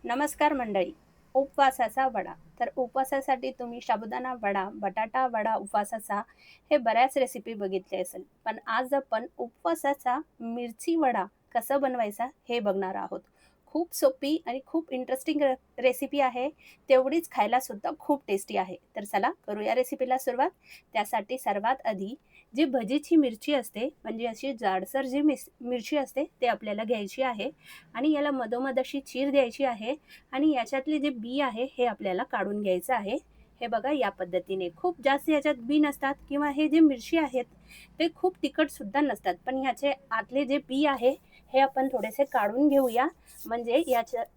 नमस्कार मंडळी. उपवासाचा वडा. तर उपवासासाठी तुम्ही साबुदाणा वडा, बटाटा वडा उपवासाचा हे बऱ्याच रेसिपी बघितले असेल. पण आज आपण उपवासाचा मिरची वडा कसा बनवायचा हे बघणार आहोत. खूप सोपी आणि खूप इंटरेस्टिंग रेसिपी आहे. तेवढीच खायला सुद्धा खूप टेस्टी आहे. तर चला करूया रेसिपीला सुरुवात. त्यासाठी सर्वात आधी जी भजीची मिरची असते म्हणजे अशी जाडसर जी मिरची असते ते आपल्याला घ्यायची आहे आणि याला मधोमध अशी चीर द्यायची आहे आणि याच्यातले जे बी आहे हे आपल्याला काढून घ्यायचं आहे. हे बघा या पद्धतीने खूप जास्त याच्यात बी नसतात किंवा हे जे मिरची आहेत ते खूप तिखट सुद्धा नसतात, पण ह्याचे आतले जे बी आहे हे आपण थोडेसे काढून घेऊया. म्हणजे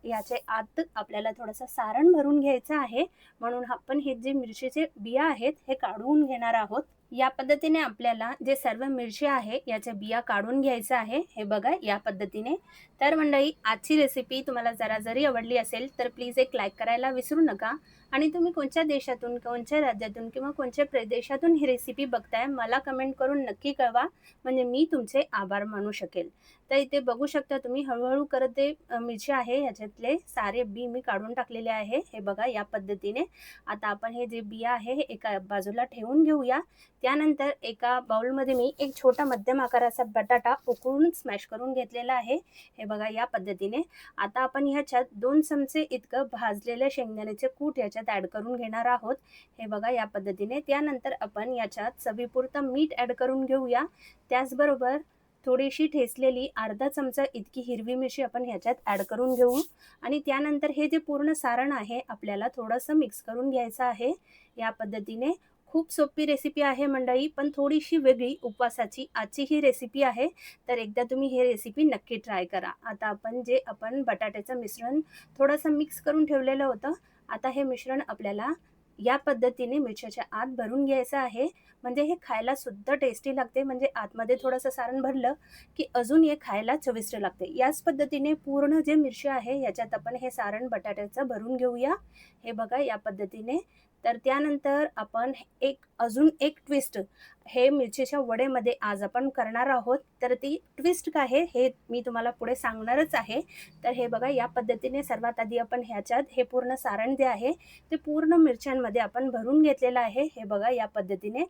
याचे आत आपल्याला थोडंसं सारण भरून घ्यायचं आहे, म्हणून आपण हे जे मिरचीचे बिया आहेत हे काढून घेणार आहोत. या पद्धतीने आपल्याला जे सर्व मिरची आहे याच्या बिया काढून घ्यायचं आहे. हे बघा या पद्धतीने. तर मंडळी, आजची रेसिपी तुम्हाला जरा जरी आवडली असेल तर प्लीज एक लाईक करायला विसरू नका. आणि तुम्ही कोणत्या देशातून, कोणत्या राज्यातून किंवा कोणत्या प्रदेशातून ही रेसिपी बघताय मला कमेंट करून नक्की कळवा, म्हणजे मी तुमचे आभार मानू शकेल. तर इथे बघू शकता तुम्ही हळूहळू करत ते मिरची आहे याच्यातले सारे बी मी काढून टाकलेले आहे. हे बघा या पद्धतीने. आता आपण हे जे बिया आहे हे एका बाजूला ठेवून घेऊया. त्यानंतर एका बाउलमध्ये मी एक छोटा मध्यम आकाराचा बटाटा उकळून स्मॅश करून घेतलेला आहे. हे बघा या पद्धतीने. आता आपण ह्याच्यात 2 चमचे इतकं भाजलेले शेंगदाण्याचे कूट याच्यात ॲड करून घेणार आहोत. हे बघा या पद्धतीने. त्यानंतर आपण याच्यात चवीपुरतं मीठ ॲड करून घेऊया. त्याचबरोबर थोडीशी ठेचलेली अर्धा चमचा इतकी हिरवी मिरची आपण ह्याच्यात ॲड करून घेऊ आणि त्यानंतर हे जे पूर्ण सारण आहे आपल्याला थोडंसं मिक्स करून घ्यायचं आहे. या पद्धतीने खूप सोपी रेसिपी आहे मंडळी, पण थोडीशी वेगळी उपवासाची आजची ही रेसिपी आहे. तर एकदा तुम्ही ही रेसिपी नक्की ट्राय करा. आता आपण बटाट्याचं मिश्रण थोडंसं मिक्स करून ठेवलेलं होतं. आता हे मिश्रण आपल्याला या पद्धतीने मिरच्याच्या आत भरून घ्यायचं आहे. म्हणजे हे खायला सुद्धा टेस्टी लागते. म्हणजे आतमध्ये थोडंसं सारण भरलं की अजून हे खायला चविष्ट लागते. याच पद्धतीने पूर्ण जे मिरची आहे याच्यात आपण हे सारण बटाट्याचं भरून घेऊया. हे बघा या पद्धतीने. तर त्यानंतर आपण अजून एक ट्विस्ट हे मिरचीच्या वडेमध्ये आज आपण करणार आहोत. तर ती ट्विस्ट काय आहे हे मी तुम्हाला पुढे सांगणारच आहे. तर हे बघा या पद्धतीने सर्वात आधी आपण ह्याच्यात हे पूर्ण सारण जे आहे ते पूर्ण मिरच्यांमध्ये आपण भरून घेतलेलं आहे. हे बघा या पद्धतीने.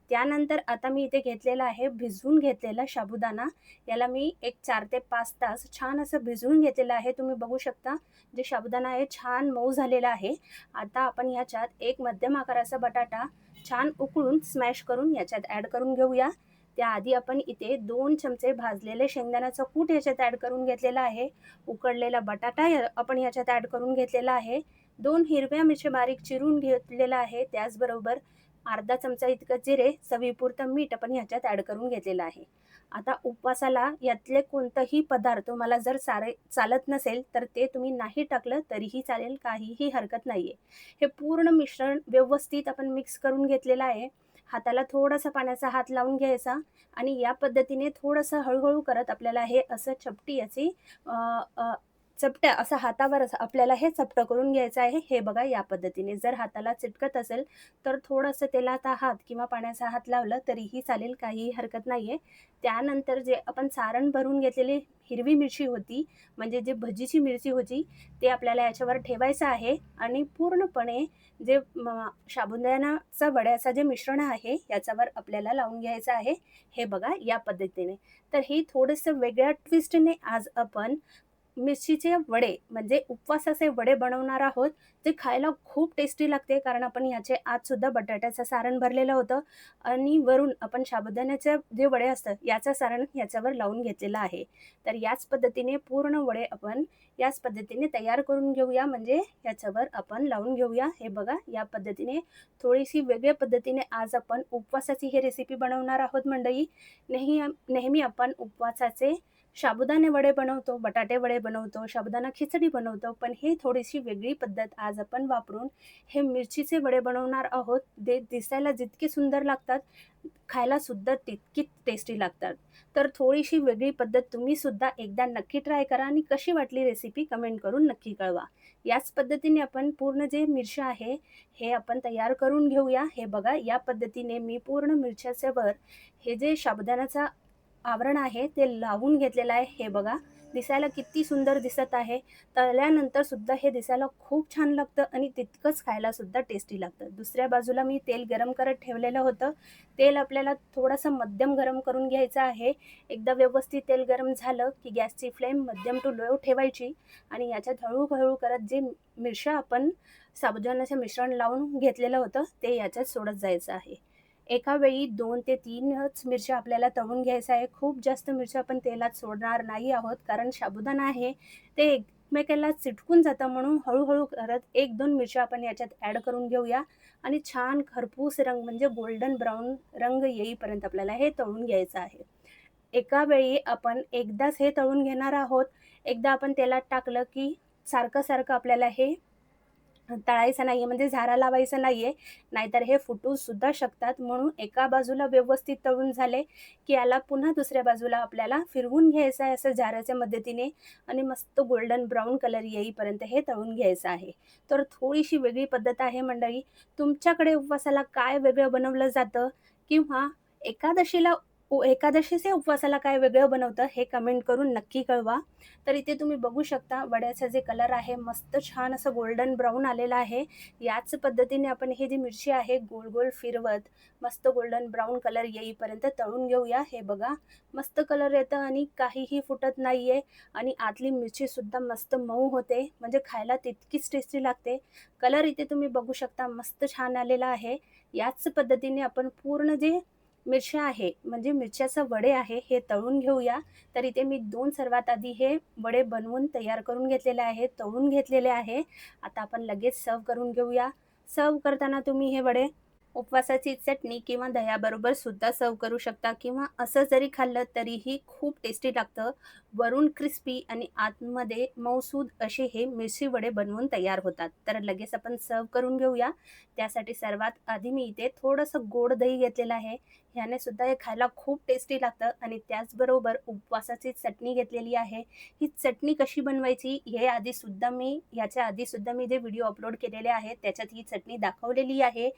त्यानंतर आता मी इथे घेतलेला आहे भिजवून घेतलेला साबुदाणा. याला मी एक 4 ते 5 तास छान असं भिजवून घेतलेलं आहे. तुम्ही बघू शकता जे साबुदाणा आहे छान मऊ झालेला आहे. आता आपण ह्याच्यात एक मध्यम आकाराचा बटाटा छान उकळून स्मॅश करून याच्यात ॲड करून घेऊया. त्याआधी आपण इथे 2 चमचे भाजलेले शेंगदाण्याचा कूट याच्यात ॲड करून घेतलेला आहे. उकडलेला बटाटा आपण याच्यात ॲड करून घेतलेला आहे. 2 हिरव्या मिरच्या बारीक चिरून घेतलेला आहे. त्याचबरोबर अर्धा चमचा इतकं जिरे, चवीपुरतं मीठ आपण ह्याच्यात ॲड करून घेतलेलं आहे. आता उपवासाला यातले कोणताही पदार्थ तुम्हाला जर चालत नसेल तर ते तुम्ही नाही टाकलं तरीही चालेल, काहीही हरकत नाहीये. हे पूर्ण मिश्रण व्यवस्थित आपण मिक्स करून घेतलेलं आहे. हाताला थोडासा पाण्याचा हात लावून घ्यायचा आणि या पद्धतीने थोडंसं हळू करत आपल्याला हे असं चपटी याची अ, अ, चपट्या असं हातावर असं आपल्याला हे चपटं करून घ्यायचं आहे. हे बघा या पद्धतीने. जर हाताला चिटकत असेल तर थोडंसं तेलाचा हात किंवा पाण्याचा हात लावला तरीही चालेल, काहीही हरकत नाहीये. त्यानंतर जे आपण सारण भरून घेतलेली हिरवी मिरची होती, म्हणजे जे भजीची मिरची होती, ते आपल्याला याच्यावर ठेवायचं आहे आणि पूर्णपणे जे साबुदाण्याचा वड्याचं जे मिश्रण आहे याच्यावर आपल्याला लावून घ्यायचं आहे. हे बघा या पद्धतीने. तर ही थोडंसं वेगळ्या ट्विस्टने आज आपण मिरचीचे वडे म्हणजे उपवासाचे वडे बनवणार आहोत. जे खायला खूप टेस्टी लागते, कारण आपण ह्याचे आत सुद्धा बटाट्याचं सारण भरलेलं होतं आणि वरून आपण साबुदाण्याचे जे वडे असतात याचं सारण याच्यावर लावून घेतलेलं आहे. तर याच पद्धतीने पूर्ण वडे आपण याच पद्धतीने तयार करून घेऊया, म्हणजे याच्यावर आपण लावून घेऊया. हे बघा या पद्धतीने थोडीशी वेगळ्या पद्धतीने आज आपण उपवासाची ही रेसिपी बनवणार आहोत मंडळी. नेहमी आपण उपवासाचे साबुदाणे वडे बनवतो, बटाटे वडे बनवतो, साबुदाणा खिचडी बनवतो, पण ही थोडीशी वेगळी पद्धत आज आपण वापरून हे मिरचीचे वडे बनवणार आहोत. ते दिसायला जितके सुंदर लागतात, खायला सुद्धा तितकीच टेस्टी लागतात. तर थोडीशी वेगळी पद्धत तुम्ही सुद्धा एकदा नक्की ट्राय करा आणि कशी वाटली रेसिपी कमेंट करून नक्की कळवा. याच पद्धतीने आपण पूर्ण जे मिरच्या आहे, हे आपण तयार करून घेऊया. हे बघा या पद्धतीने मी पूर्ण मिरच्याच्या वर हे जे साबुदाण्याचा आवरण आहे ते लावून घेतलेलं आहे. हे बघा दिसायला किती सुंदर दिसत आहे. तळल्यानंतर सुद्धा हे दिसायला खूप छान लागतं आणि तितकंच खायला सुद्धा टेस्टी लागतं. दुसऱ्या बाजूला मी तेल गरम करत ठेवलेलं होतं. तेल आपल्याला थोडंसं मध्यम गरम करून घ्यायचं आहे. एकदा व्यवस्थित तेल गरम झालं, की गॅसची फ्लेम मध्यम टू लो ठेवायची आणि याच्यात हळू करत जे मिरच्या आपण साबुदाण्याचं मिश्रण लावून घेतलेलं होतं, ते याच्यात सोडत जायचं आहे. एका वेळी 2 ते 3च मिरच्या आपल्याला तळून घ्यायच्या आहे. खूप जास्त मिरच्या आपण तेलात सोडणार नाही आहोत, कारण साबुदाणा आहे ते एकमेकाला चिटकून जातं, म्हणून हळू करत 1-2 मिरच्या आपण याच्यात ॲड करून घेऊया आणि छान खरपूस रंग म्हणजे गोल्डन ब्राउन रंग येईपर्यंत आपल्याला हे तळून घ्यायचं आहे. एका वेळी आपण एकदाच हे तळून घेणार आहोत. एकदा आपण तेलात टाकलं, की सारखं-सारखं आपल्याला हे तळायचं नाहीये, म्हणजे झारा लावायचा नाहीये, नाहीतर हे फुटू सुद्धा शकतात. म्हणून एका बाजूला व्यवस्थित तळून झाले, की याला पुन्हा दुसऱ्या बाजूला आपल्याला फिरवून घ्यायचं आहे असं झाऱ्याच्या मदतीने आणि मस्त गोल्डन ब्राउन कलर येईपर्यंत हे तळून घ्यायचं आहे. तर थोडीशी वेगळी पद्धत आहे मंडळी. तुमच्याकडे उपवासाला काय वेगळं बनवलं जातं किंवा एकादशीला एकादशीच्या उपवासाला काय वेगळं बनवतं हे कमेंट करून नक्की कळवा. तर इथे तुम्ही बघू शकता वड्याचा जे कलर आहे मस्त छान असं गोल्डन ब्राउन आलेला आहे. याच पद्धतीने आपण हे जी मिरची आहे गोल-गोल फिरवत मस्त गोल्डन ब्राउन कलर येईपर्यंत तळून घेऊया. हे बघा मस्त कलर येतं आणि काहीही फुटत नाहीये आणि आतली मिरची सुद्धा मस्त मऊ होते, म्हणजे खायला तितकीच टेस्टी लागते. कलर इथे तुम्ही बघू शकता मस्त छान आलेला आहे. याच पद्धतीने आपण पूर्ण जे मिरच्या आहे म्हणजे मिरच्याचे वडे आहे हे तळून घेऊया. तर इथे मी 2 सर्वात आधी हे वडे बनवून तयार करून घेतलेले आहे, तळून घेतलेले आहे. आता आपण लगेच सर्व्ह करून घेऊया. सर्व्ह करताना तुम्ही हे वडे उपवासाची चटणी किंवा दह्याबरोबर सुद्धा सर्व्ह करू शकता किंवा असं जरी खाल्लं तरीही खूप टेस्टी लागतं. वरून क्रिस्पी आणि आतमध्ये मऊसूद असे हे मिरची वडे बनवून तयार होतात. तर लगेच आपण सर्व्ह करून घेऊया. त्यासाठी सर्वात आधी मी इथे थोडंसं गोड दही घेतलेलं आहे. ह्याने सुद्धा हे खायला खूप टेस्टी लागतं आणि त्याचबरोबर उपवासाची चटणी घेतलेली आहे. ही चटणी कशी बनवायची हे याच्या आधीसुद्धा मी जे व्हिडिओ अपलोड केलेले आहेत त्याच्यात ही चटणी दाखवलेली आहे.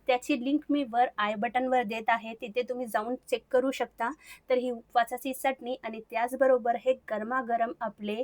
त्याची लिंक मी वर आय बटनवर देत आहे. तिथे तुम्ही जाऊन चेक करू शकता. तर ही उपवासाची चटणी आणि त्याचबरोबर हे गरमागरम आपले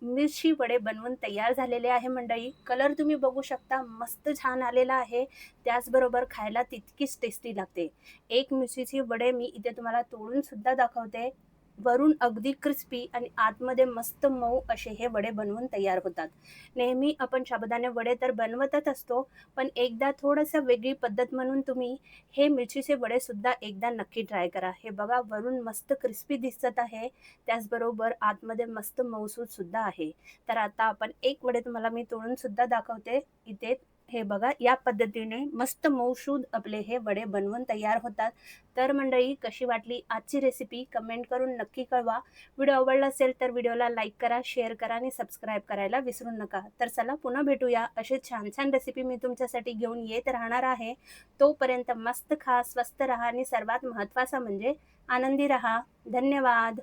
मिरची वडे बनवून तयार झालेले आहे मंडळी. कलर तुम्ही बघू शकता मस्त छान आलेला आहे. त्याचबरोबर खायला तितकीच टेस्टी लागते. एक मिरचीचे वडे मी इथे तुम्हाला तोडून सुद्धा दाखवते. वरून अगदी क्रिस्पी आणि आतमध्ये मस्त मऊ असे हे वडे बनवून तयार होतात. नेहमी आपण साबुदाणे वडे तर बनवतच असतो, पण एकदा थोडंसं वेगळी पद्धत म्हणून तुम्ही हे मिरचीचे वडे सुद्धा एकदा नक्की ट्राय करा. हे बघा वरून मस्त क्रिस्पी दिसत आहे. त्याचबरोबर आतमध्ये मस्त मऊसूद सुद्धा आहे. तर आता आपण एक वडे तुम्हाला मी तोडून सुद्धा दाखवते. इथे हे बघा या पद्धतीने मस्त मऊसूद आपले हे वडे बनवून तयार होतात. तर मंडळी कशी वाटली आजची रेसिपी कमेंट करून नक्की कळवा. व्हिडिओ आवडला असेल तर व्हिडिओला लाईक करा, शेअर करा आणि सबस्क्राईब करायला विसरू नका. तर चला पुन्हा भेटूया. असे छान रेसिपी मी तुमच्यासाठी घेऊन येत राहणार आहे. तोपर्यंत मस्त खा, स्वस्त राहा आणि सर्वात महत्त्वाचं म्हणजे आनंदी राहा. धन्यवाद.